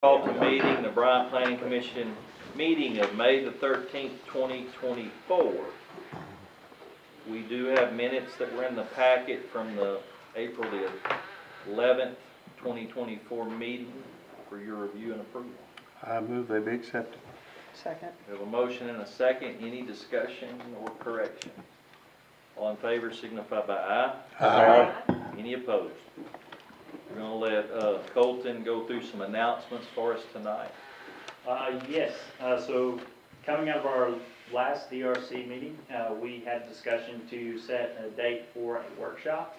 Call to meeting, the Bryant Planning Commission meeting of May the 13th, 2024. We do have minutes that were in the packet from the April the 11th, 2024 meeting for your review and approval. I move they be accepted. Second. We have a motion and a second. Any discussion or correction? All in favor signify by aye. Aye. Any opposed? We're going to let Colton go through some announcements for us tonight. Yes, so coming out of our last DRC meeting, we had a discussion to set a date for a workshop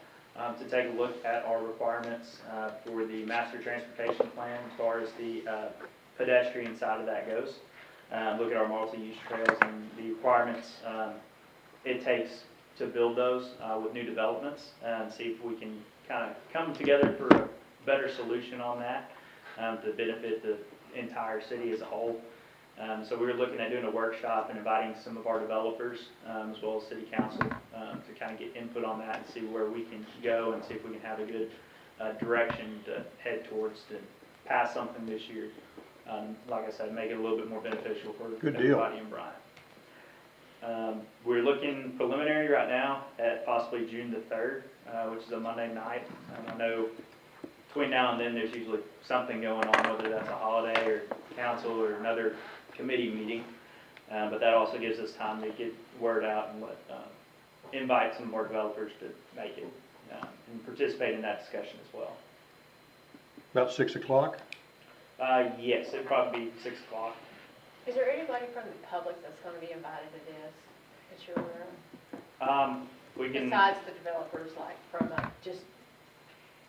to take a look at our requirements for the master transportation plan as far as the pedestrian side of that goes. Look at our multi-use trails and the requirements it takes to build those with new developments and see if we can kind of come together for a better solution on that to benefit the entire city as a whole. So we were looking at doing a workshop and inviting some of our developers as well as city council to kind of get input on that and see where we can go and see if we can have a good direction to head towards to pass something this year. Like I said, make it a little bit more beneficial for everybody in Bryant. We're looking preliminary right now at possibly June the 3rd, which is a Monday night. I know between now and then there's usually something going on, whether that's a holiday or council or another committee meeting. But that also gives us time to get word out and invite some more developers to make it and participate in that discussion as well. About 6 o'clock? Yes, it'd probably be 6 o'clock. Is there anybody from the public that's going to be invited to this that you're aware of? We can. Besides the developers, like from just.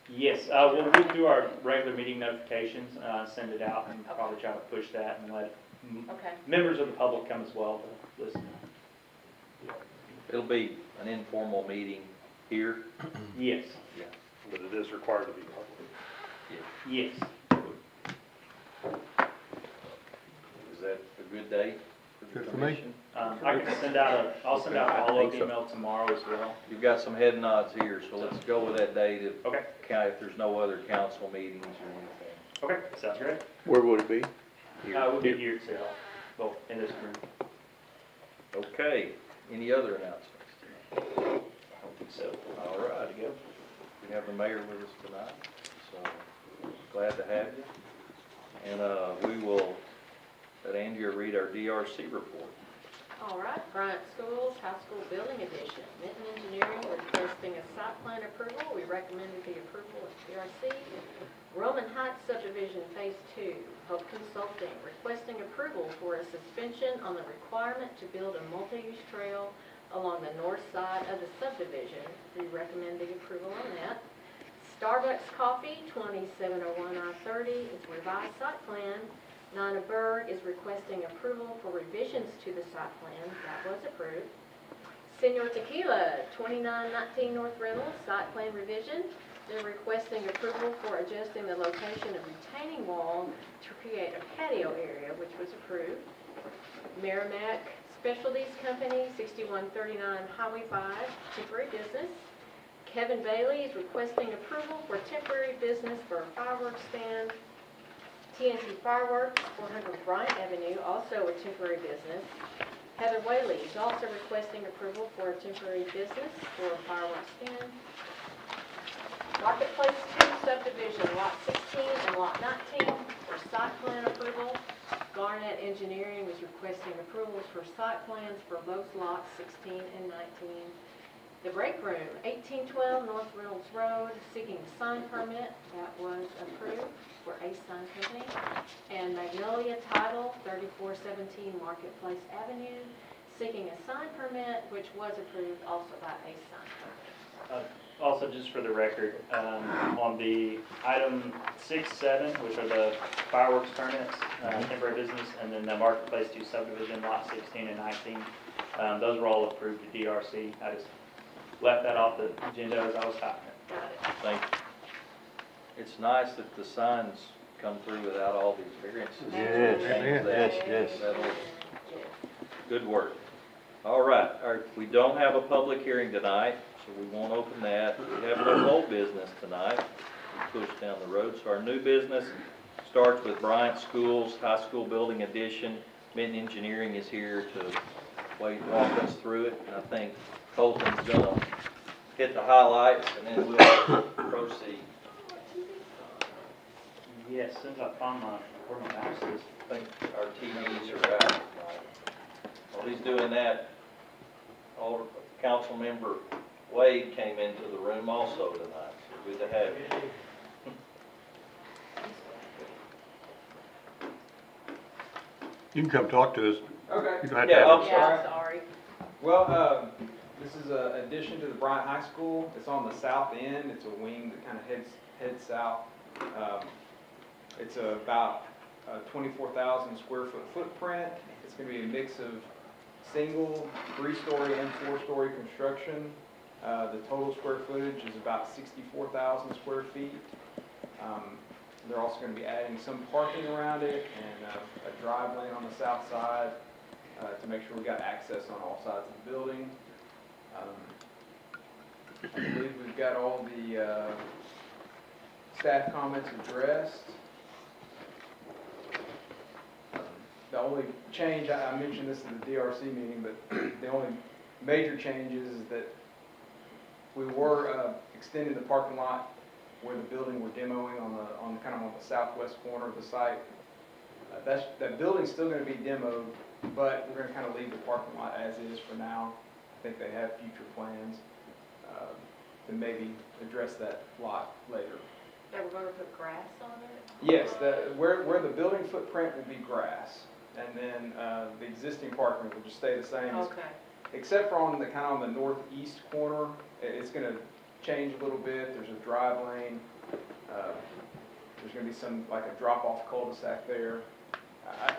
Yes, we'll do our regular meeting notifications, send it out, and probably try to push that and let members of the public come as well to listen. It'll be an informal meeting here. Yes. Yeah. But it is required to be public. Yes. Is that a good day for the Good for me. commission? I can send out I'll send out a follow-up email tomorrow as well. You've got some head nods here, so let's go with that date if, Okay. if there's no other council meetings or anything. Okay, sounds great. Where would it be? We'll be here at City Hall, well, in this room. Okay, any other announcements tonight? I don't think so. All right, Good to go. we have the mayor with us tonight, so glad to have you. And we will let Andrea read our DRC report. All right, Bryant Schools, High School Building Edition. Minton Engineering requesting a site plan approval. We recommended the approval of DRC. Roman Heights Subdivision Phase 2. Hope Consulting requesting approval for a suspension on the requirement to build a multi-use trail along the north side of the subdivision. We recommend the approval on that. Starbucks Coffee, 2701 I-30 is revised site plan. Nina Berg is requesting approval for revisions to the site plan. That was approved. Senor Tequila, 2919 North Reynolds, site plan revision. They're requesting approval for adjusting the location of retaining wall to create a patio area, which was approved. Merrimack Specialties Company, 6139 Highway 5, temporary business. Kevin Bailey is requesting approval for temporary business for a fireworks stand. TNT Fireworks, 400 Bryant Avenue, also a temporary business. Heather Whaley is also requesting approval for a temporary business for a fireworks stand. Marketplace 2 subdivision, Lot 16 and Lot 19 for site plan approval. Garnett Engineering is requesting approvals for site plans for both lots 16 and 19. The Break Room, 1812 North Reynolds Road, seeking a sign permit. That was approved for Ace Sign Company. And Magnolia Title, 3417 Marketplace Avenue, seeking a sign permit, which was approved also by Ace Sign Company. Also, just for the record, on the item 6-7, which are the fireworks permits, temporary business, and then the Marketplace 2 subdivision, Lot 16 and 19, those were all approved to DRC. I just left that off the agenda as I was typing it. Got it. Thank you. It's nice that the signs come through without all these variances. Yes. Good work. All right, we don't have a public hearing tonight, so we won't open that. We have no old business tonight. We pushed down the road. So our new business Starts with Bryant Schools, High School Building Addition. Minton Engineering is here to walk us through it. And I think Colton's gonna hit the highlights and then we'll proceed. Yes, since I found where my mouse is. I think our TVs are out. While he's doing that, Council Member Wade came into the room also tonight. So good to have you. You can come talk to us. Okay. You don't have to Yeah, have I'm us. Yeah, sorry. Well, this is an addition to the Bryant High School. It's on the south end. It's a wing that kind of heads south. It's about a 24,000 square foot footprint. It's going to be a mix of single, 3-story, and 4-story construction. The total square footage is about 64,000 square feet. They're also going to be adding some parking around it and a drive lane on the south side to make sure we got access on all sides of the building. I believe we've got all the staff comments addressed. The only change, I mentioned this in the DRC meeting, but the only major change is that we were extending the parking lot where the building we're demoing on the southwest corner of the site. That building's still going to be demoed, but we're going to kind of leave the parking lot as is for now. I think they have future plans to maybe address that lot later. They were gonna put grass on it? Yes, where the building footprint will be grass, and then the existing parking will just stay the same. Okay. Except for on the northeast corner, it's going to change a little bit. There's a drive lane. There's going to be some, like a drop-off cul-de-sac there.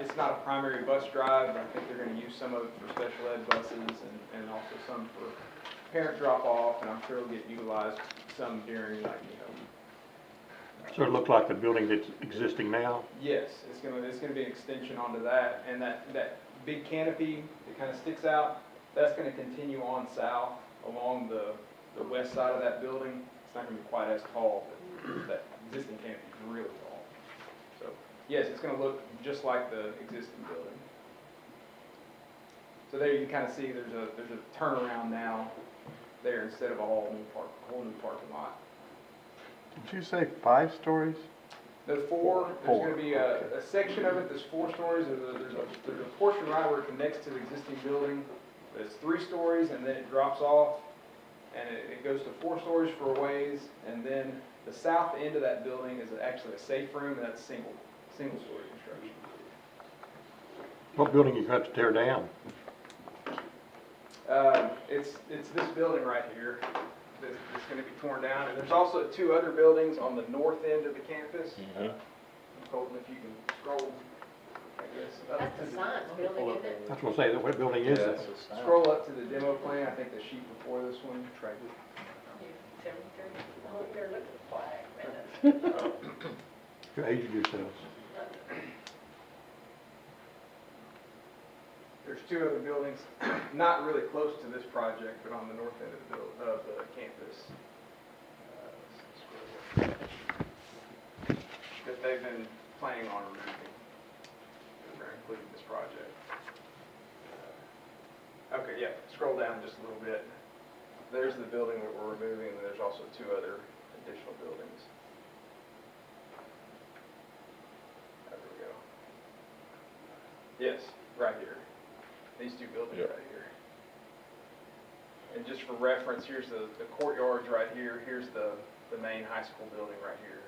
It's not a primary bus drive, but I think they're going to use some of it for special ed buses and also some for parent drop-off, and I'm sure it'll get utilized some during, So it looked like the building that's existing now? Yes, it's going to be an extension onto that, and that big canopy that kind of sticks out, that's going to continue on south along the west side of that building. It's not going to be quite as tall, but that existing canopy is really tall. So yes, it's going to look just like the existing building. So there you can kind of see there's a turnaround now there instead of a whole new parking lot. Did you say 5 stories? There's going to be a section of it that's 4 stories. There's a portion right where it connects to the existing building. It's 3 stories, and then it drops off, and it goes to 4 stories for a ways, and then the south end of that building is actually a safe room, and that's single story construction. What building you got to tear down? It's this building right here that's going to be torn down, and there's also 2 other buildings on the north end of the campus. Colton, if you can scroll, I guess. That's the science building, isn't it? I was going to say, what building is it? Scroll up to the demo plan, I think the sheet before this one. Oh, they're looking at the flag, You aged yourselves. There's 2 other buildings, not really close to this project, but on the north end of the campus. That they've been planning on removing. They're including this project. Okay, yeah, scroll down just a little bit. There's the building that we're removing, and there's also 2 other additional buildings. There we go. Yes, right here. These 2 buildings right here. And just for reference, here's the courtyards right here. Here's the main high school building right here.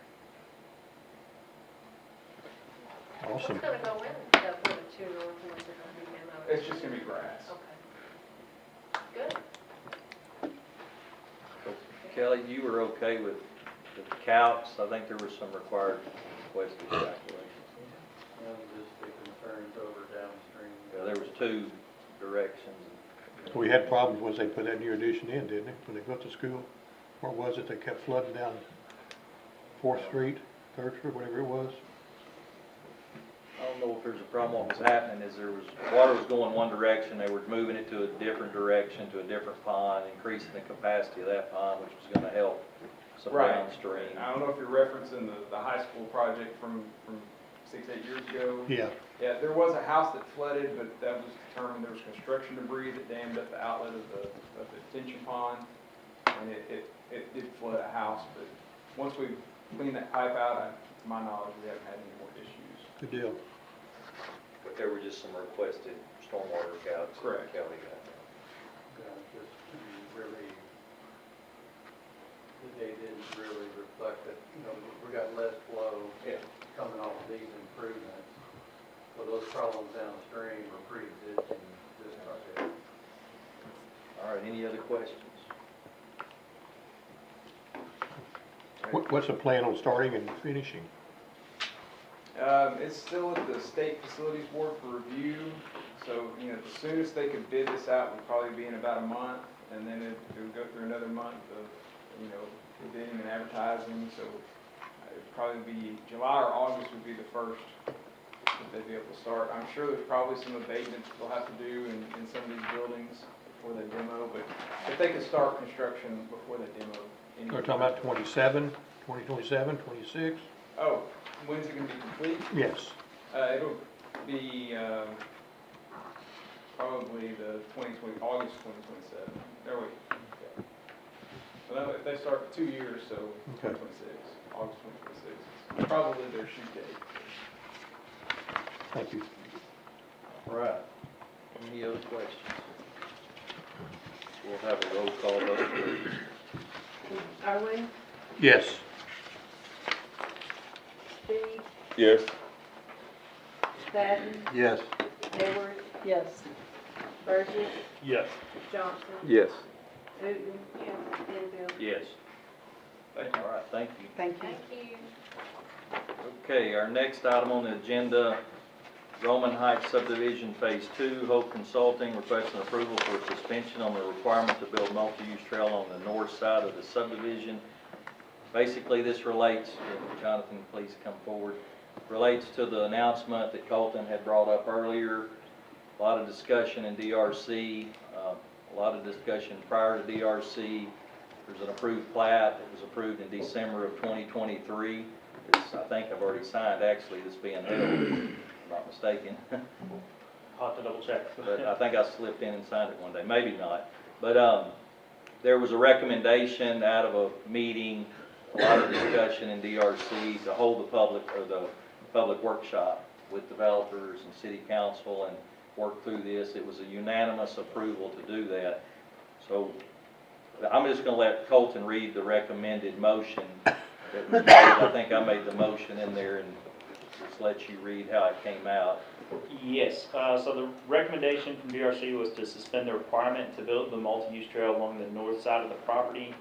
Awesome. What's gonna go in where the 2 north ones are gonna be demoed? It's just gonna be grass. Okay. Good. Kelly, you were okay with the couch? I think there was some required requested calculations. Just the concerns over downstream. Yeah, there was 2 directions. We had problems once they put that new addition in, didn't they? When they built the school? Where was it? They kept flooding down 4th Street, 3rd Street, whatever it was. I don't know if there's a problem. What was happening is water was going one direction, they were moving it to a different direction, to a different pond, increasing the capacity of that pond, which was gonna help some Right. downstream. I don't know if you're referencing the high school project from 6, 8 years ago. Yeah, Yeah, there was a house that flooded, but that was determined, there was construction debris that dammed up the outlet of the detention pond. And it did flood a house, but once we cleaned that pipe out, to my knowledge, we haven't had any more issues. good deal. But there were just some requested stormwater accounts. Correct. Kelly got. Just to be really, the day didn't really reflect that, we got less flow Yeah. coming off of these improvements. So those problems downstream are pre-existing this project. All right, any other questions? What's the plan on starting and finishing? It's still at the State Facilities Board for review, so, the soonest they could bid this out would probably be in about a month, and then it would go through another month of, bidding and advertising, so it'd probably be July or August would be the first that they'd be able to start. I'm sure there's probably some abatements they'll have to do in some of these buildings before they demo, but if they could start construction before they demo. We're talking about 2027, 26? Oh, when's it gonna be complete? Yes. It'll be, probably the August 2027. There we go. Well, if they start 2 years, so Okay. 2026, August 2026, is probably their shoot date. Thank you. All right, any other questions? We'll have a roll call vote, please. Irwin, Yes. Steve, Yes. Staton, Yes. Edward. Yes. Burgess, Yes. Johnson, Yes. Newton. Yes. Denville. Yes. All right, thank you. Thank Thank you. Okay, our next item on the agenda, Roman Heights subdivision phase 2, Hope Consulting requesting approval for suspension on the requirement to build multi-use trail on the north side of the subdivision. Basically, this relates, Jonathan, please come forward, relates to the announcement that Colton had brought up earlier. A lot of discussion in DRC, a lot of discussion prior to DRC. There's an approved plat that was approved in December of 2023. It's, I think I've already signed, actually, this being held, if I'm not mistaken. I'll have to double check. But I think I slipped in and signed it one day, maybe not. But there was a recommendation out of a meeting, a lot of discussion in DRC to hold the public workshop with developers and city council and work through this. It was a unanimous approval to do that. So I'm just gonna let Colton read the recommended motion that was made. I think I made the motion in there and just let you read how it came out. Yes, so the recommendation from DRC was to suspend the requirement to build the multi-use trail along the north side of the property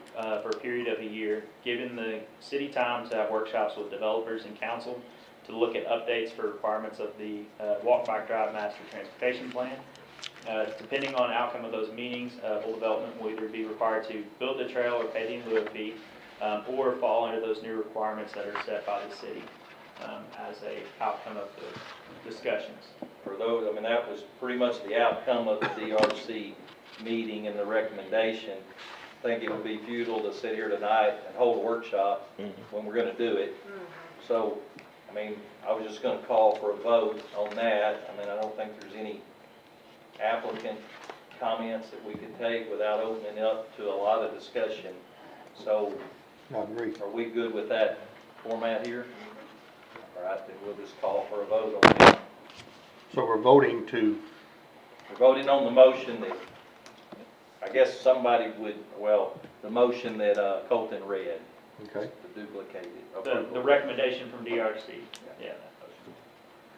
for a period of a year, giving the city time to have workshops with developers and council to look at updates for requirements of the Walk Bike Drive Master Transportation Plan. Depending on outcome of those meetings, full development will either be required to build the trail or pay the in lieu of fee, or fall under those new requirements that are set by the city as a outcome of the discussions. For those, I mean, that was pretty much the outcome of the DRC meeting and the recommendation. I think it would be futile to sit here tonight and hold a workshop when we're gonna do it. So, I mean, I was just gonna call for a vote on that. I mean, I don't think there's any applicant comments that we could take without opening up to a lot of discussion. So, I agree. are we good with that format here? All right, then we'll just call for a vote on that. So we're voting to, We're voting on the motion that, I guess somebody would, well, the motion that Colton read, okay, to duplicate it. The recommendation from DRC, yeah.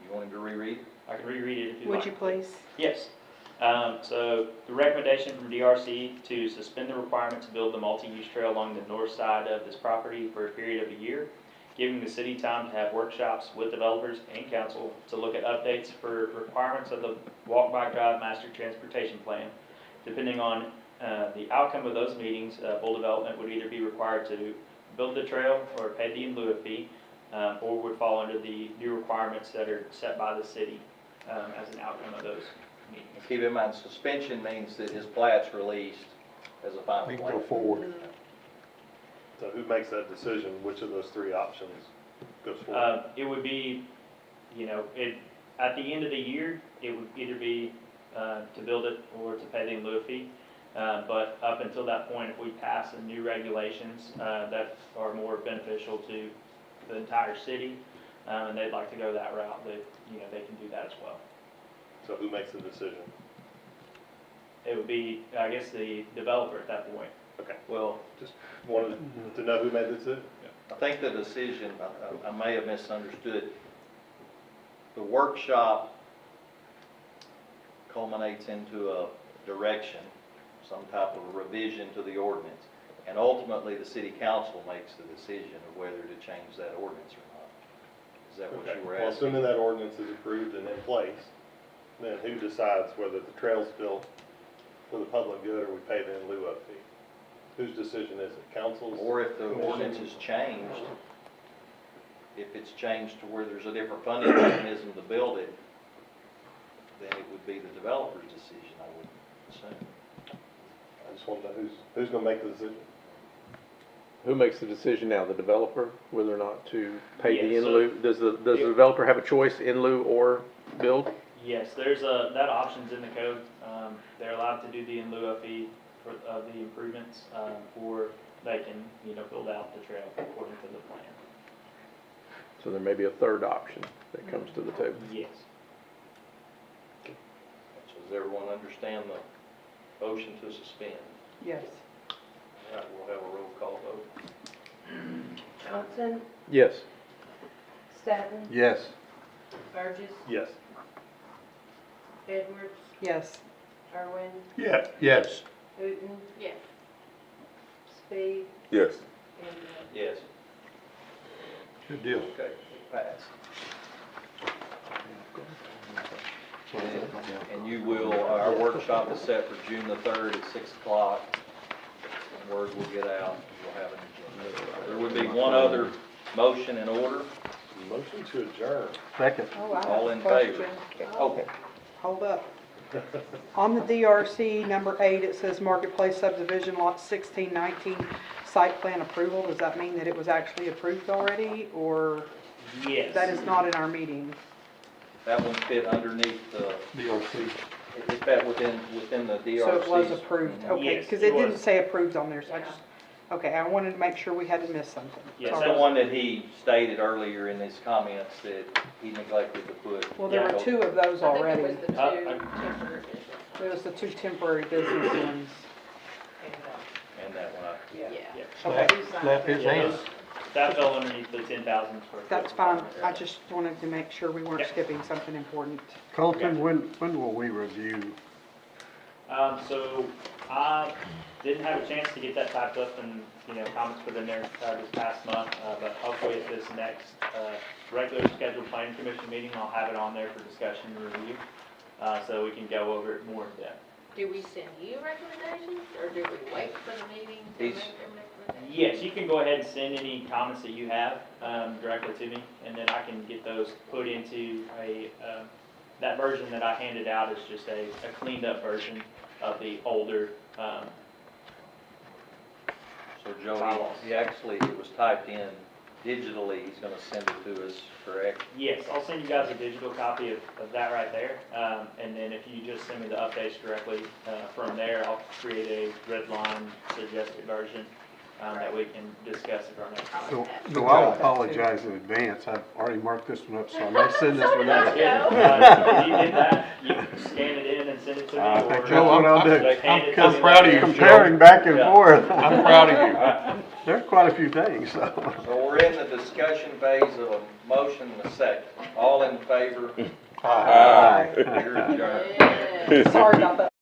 You want him to reread? I can reread it if you like. Would you please? Yes. So the recommendation from DRC to suspend the requirement to build the multi-use trail along the north side of this property for a period of a year, giving the city time to have workshops with developers and council to look at updates for requirements of the Walk Bike Drive Master Transportation Plan. Depending on the outcome of those meetings, full development would either be required to build the trail or pay the in lieu of fee, or would fall under the new requirements that are set by the city as an outcome of those meetings. Keep in mind, suspension means that his plat's released as a final we can plan. go forward. So who makes that decision? Which of those three options goes forward? It would be, at the end of the year, it would either be to build it or to pay the in lieu fee. But up until that point, if we pass some new regulations that are more beneficial to the entire city, and they'd like to go that route, they can do that as well. So who makes the decision? It would be, I guess, the developer at that point. Okay, Well, just wanted to know who made the decision. I think the decision, I may have misunderstood. The workshop culminates into a direction, some type of revision to the ordinance. And ultimately, the city council makes the decision of whether to change that ordinance or not. Is that what Okay. you were Well, asking? assuming that ordinance is approved and in place, then who decides whether the trail's built for the public good or we pay the in lieu of fee? Whose decision is it? Council's? Or if the Commission? ordinance is changed, if it's changed to where there's a different funding mechanism to build it, then it would be the developer's decision, I would assume. I just want to know who's going to make the decision. Who makes the decision now, the developer, whether or not to pay the Yeah, in so- lieu? Does the developer have a choice, in lieu or build? Yes, there's that option's in the code. They're allowed to do the in lieu of fee for the improvements, or they can, build out the trail according to the plan. So there may be a third option that comes to the table. Yes. So does everyone understand the motion to suspend? Yes. All right, we'll have a roll call vote. Johnson, Yes. Staton, Yes. Burgess, Yes. Edwards, Yes. Irwin, Yeah. Yes. Wooten, Yes. Speed, Yes. and Yes. Good deal. Okay, pass. And you will, our workshop is set for June the 3rd at 6 o'clock. And word will get out, we'll have an agenda. There would be one other motion in order. Motion to adjourn. Second. Oh, I have All a in favor? question. Okay. Hold up. On the DRC number 8, it says Marketplace subdivision lot 1619, site plan approval. Does that mean that it was actually approved already, or Yes. that is not in our meeting? That one fit underneath the, DRC. it fit within the DRC. So it was approved, Mhm. okay, Yes, because it it didn't was. say approved on there, so I just, okay, I wanted to make sure we hadn't missed something. Yes, It's Sorry. the one that he stated earlier in his comments that he neglected to put. Well, there were Yeah. 2 of those I think already. it was the two temporary business. There was the 2 temporary business ones. And that one, Yeah. Yeah. Okay, Slap his Yeah, hand. that fell underneath the 10,000 square foot. that's fine. requirement. I just wanted to make sure we weren't Yeah. skipping something important. Colton, when will we review? So I didn't have a chance to get that typed up and, comments put in there this past month, but hopefully at this next regular scheduled planning commission meeting, I'll have it on there for discussion and review, so we can go over it more in depth. Do we send you recommendations, or do we wait for the meeting to make He's- their recommendations? Yes, you can go ahead and send any comments that you have directly to me, and then I can get those put into that version that I handed out is just a cleaned up version of the older So Joe, bylaws. he actually, it was typed in digitally, he's gonna send it to us, correct? Yes, I'll send you guys a digital copy of that right there. And then if you just send me the updates directly from there, I'll create a red line suggested version that we can discuss at our next meeting. So I'll apologize in advance. I've already marked this one up, so I may send this one That's out. good. If you did that, you can scan it in and send it to me. I think or- that's what I'll do. Hand it to I'm me proud of you. later. Comparing back and Yeah. forth. I'm proud of you. There's quite a few things, so. So we're in the discussion phase of a motion and a second. All in favor? Aye. You're adjourned. Yeah. Sorry about that.